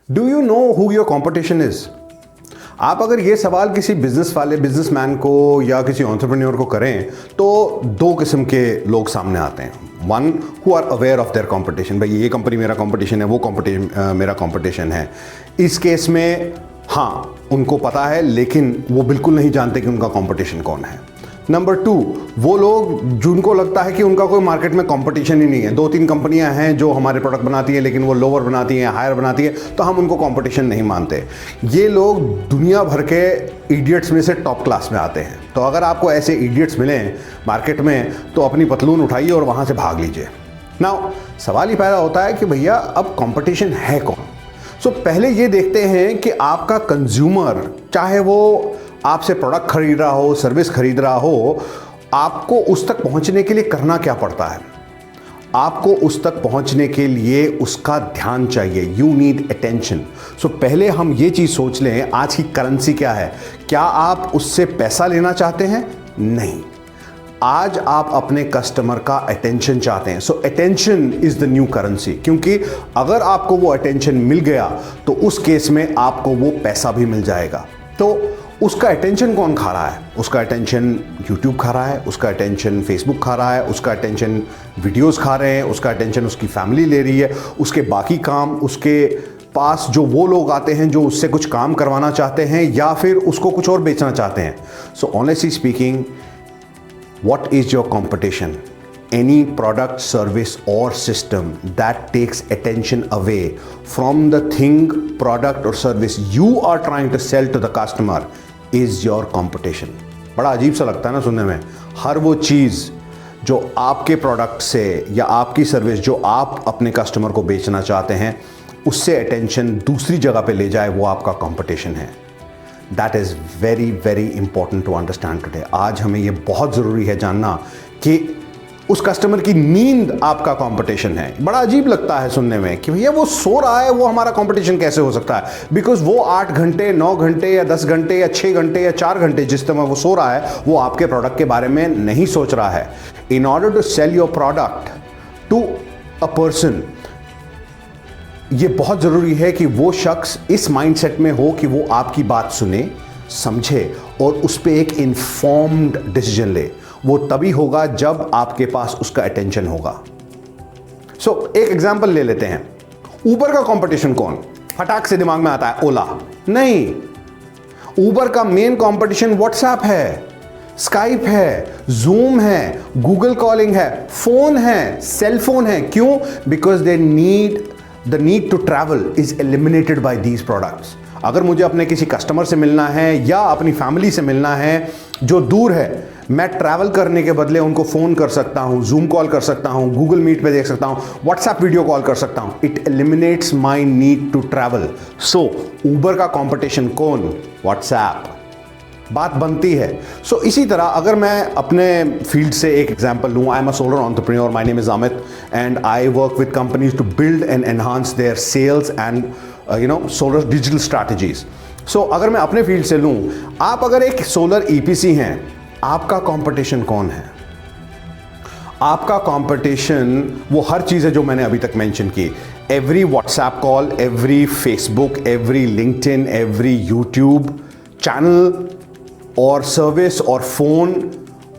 Do you know who your competition is? आप अगर ये सवाल किसी बिजनेसमैन को या किसी एंटरप्रेन्योर को करें तो दो किस्म के लोग सामने आते हैं। One who are aware of their competition, भाई ये कंपनी मेरा कंपटीशन है, वो कंपटीशन मेरा कंपटीशन है। इस केस में हाँ, उनको पता है, लेकिन वो बिल्कुल नहीं जानते कि उनका कंपटीशन कौन है। नंबर टू, वो लोग जिनको लगता है कि उनका कोई मार्केट में कंपटीशन ही नहीं है, दो तीन कंपनियां हैं जो हमारे प्रोडक्ट बनाती हैं लेकिन वो लोअर बनाती हैं, हायर बनाती है, तो हम उनको कंपटीशन नहीं मानते। ये लोग दुनिया भर के इडियट्स में से टॉप क्लास में आते हैं। तो अगर आपको ऐसे इडियट्स मिलें मार्केट में तो अपनी पतलून उठाइए और वहाँ से भाग लीजिए। नाउ सवाल ही पैदा होता है कि भैया अब कंपटीशन है कौन? सो पहले ये देखते हैं कि आपका कंज्यूमर, चाहे वो आपसे प्रोडक्ट खरीद रहा हो, सर्विस खरीद रहा हो, आपको उस तक पहुंचने के लिए करना क्या पड़ता है। आपको उस तक पहुंचने के लिए उसका ध्यान चाहिए। You need attention. सो पहले हम ये चीज सोच लें, आज की करेंसी क्या है? क्या आप उससे पैसा लेना चाहते हैं? नहीं, आज आप अपने कस्टमर का अटेंशन चाहते हैं। सो attention is the new currency, क्योंकि अगर आपको वो अटेंशन मिल गया तो उस केस में आपको वो पैसा भी मिल जाएगा। तो उसका अटेंशन कौन खा रहा है? उसका अटेंशन YouTube खा रहा है, उसका अटेंशन Facebook खा रहा है, उसका अटेंशन वीडियोस खा रहे हैं, उसका अटेंशन उसकी फैमिली ले रही है, उसके बाकी काम, उसके पास जो वो लोग आते हैं जो उससे कुछ काम करवाना चाहते हैं या फिर उसको कुछ और बेचना चाहते हैं। So honestly speaking, what is your competition? Any product, service or system that takes attention away from the thing, product or service you are trying to sell to the customer is your competition. बड़ा अजीब सा लगता है ना सुनने में। हर वो चीज़ जो आपके प्रोडक्ट से या आपकी सर्विस जो आप अपने कस्टमर को बेचना चाहते हैं उससे अटेंशन दूसरी जगह पे ले जाए, वो आपका कंपटीशन है। That is very very important to understand today. आज हमें ये बहुत ज़रूरी है जानना कि उस कस्टमर की नींद आपका कंपटीशन है। बड़ा अजीब लगता है सुनने में कि भैया वो सो रहा है, वो हमारा कंपटीशन कैसे हो सकता है? बिकॉज वो 8 घंटे 9 घंटे या 10 घंटे या 6 घंटे या 4 घंटे जिस समय वो सो रहा है वो आपके प्रोडक्ट के बारे में नहीं सोच रहा है। In order to sell your product to a person, ये बहुत ज़रूरी है कि वो शख्स इस माइंडसेट में हो कि वो आपकी बात सुने, समझे और उस पर एक इन्फॉर्म्ड डिसीजन ले। वो तभी होगा जब आपके पास उसका अटेंशन होगा। सो एक एग्जांपल ले लेते हैं। ऊबर का कंपटीशन कौन? फटाक से दिमाग में आता है ओला। नहीं, ऊबर का मेन कंपटीशन व्हाट्सएप है, स्काइप है, जूम है, गूगल कॉलिंग है, फोन है, सेल फोन है। क्यों? Because they need the need to travel is eliminated by these products. अगर मुझे अपने किसी कस्टमर से मिलना है या अपनी फैमिली से मिलना है जो दूर है, मैं ट्रैवल करने के बदले उनको फ़ोन कर सकता हूँ, जूम कॉल कर सकता हूँ, गूगल मीट पे देख सकता हूँ, व्हाट्सएप वीडियो कॉल कर सकता हूँ। It eliminates my need to travel. So Uber का कंपटीशन कौन? व्हाट्सएप। बात बनती है। सो इसी तरह अगर मैं अपने फील्ड से एक एग्जांपल लूँ, I am a solar entrepreneur, my name is Amit and I work with companies to build and enhance their sales and solar digital strategies. So अगर मैं अपने फील्ड से लूँ, आप अगर एक सोलर ईपीसी हैं, आपका कंपटीशन कौन है? आपका कंपटीशन वो हर चीज़ है जो मैंने अभी तक मेंशन की। Every WhatsApp call, every Facebook, every LinkedIn, every YouTube channel और सर्विस और फोन,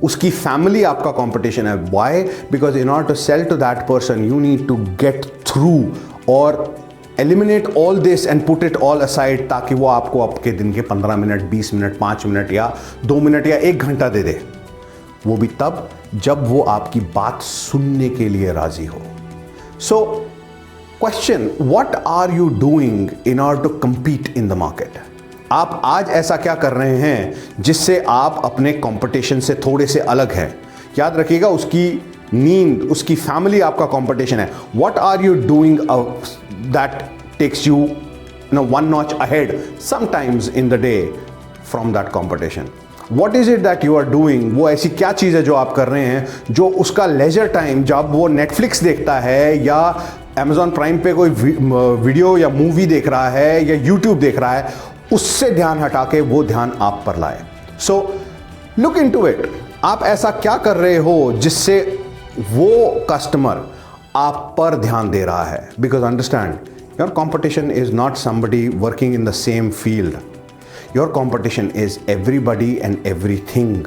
उसकी फैमिली आपका कंपटीशन है। Why? Because in order to sell to that person you need to get through और eliminate all this and put it all aside, ताकि वो आपको आपके दिन के 15 मिनट, 20 मिनट, 5 मिनट या 2 मिनट या 1 घंटा दे दे। वो भी तब जब वो आपकी बात सुनने के लिए राजी हो। So question, what are you doing in order to compete in the market? आप आज ऐसा क्या कर रहे हैं जिससे आप अपने कंपटीशन से थोड़े से अलग हैं? याद रखिएगा, उसकी नींद, उसकी फैमिली आपका कंपटीशन है। What are you doing that takes you, one notch ahead sometimes in the day from that competition? What is it that you are doing? वो ऐसी क्या चीज़ है जो आप कर रहे हैं जो उसका लेजर टाइम, जब वो नेटफ्लिक्स देखता है या Amazon प्राइम पे कोई वीडियो या मूवी देख रहा है या यूट्यूब देख रहा है, उससे ध्यान हटा के वो ध्यान आप पर लाए। So look into it. आप ऐसा क्या कर रहे हो जिससे वो कस्टमर आप पर ध्यान दे रहा है? Because understand, Your competition is not somebody working in the same field. Your competition is everybody and everything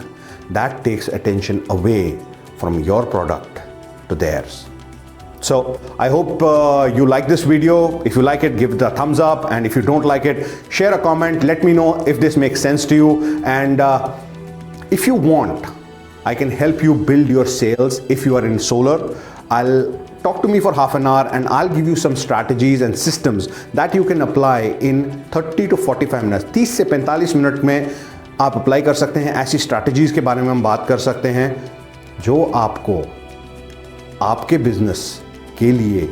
that takes attention away from your product to theirs. So I hope you like this video. If you like it, give it a thumbs up, and if you don't like it, share a comment. Let me know if this makes sense to you, and if you want, I can help you build your sales. If you are in solar, I'll talk to me for half an hour and I'll give you some strategies and systems that you can apply in 30 to 45 minutes. 30 से 45 minute में आप apply कर सकते हैं. ऐसी strategies के बारे में हम बात कर सकते हैं जो आपको आपके बिजनेस के लिए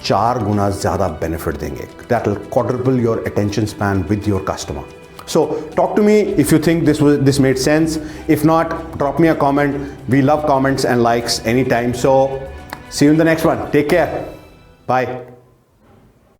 4 गुना ज़्यादा बेनिफिट देंगे. That will quadruple your attention span with your customer. So talk to me if you think this made sense. If not, drop me a comment. We love comments and likes anytime. So see you in the next one. Take care. Bye.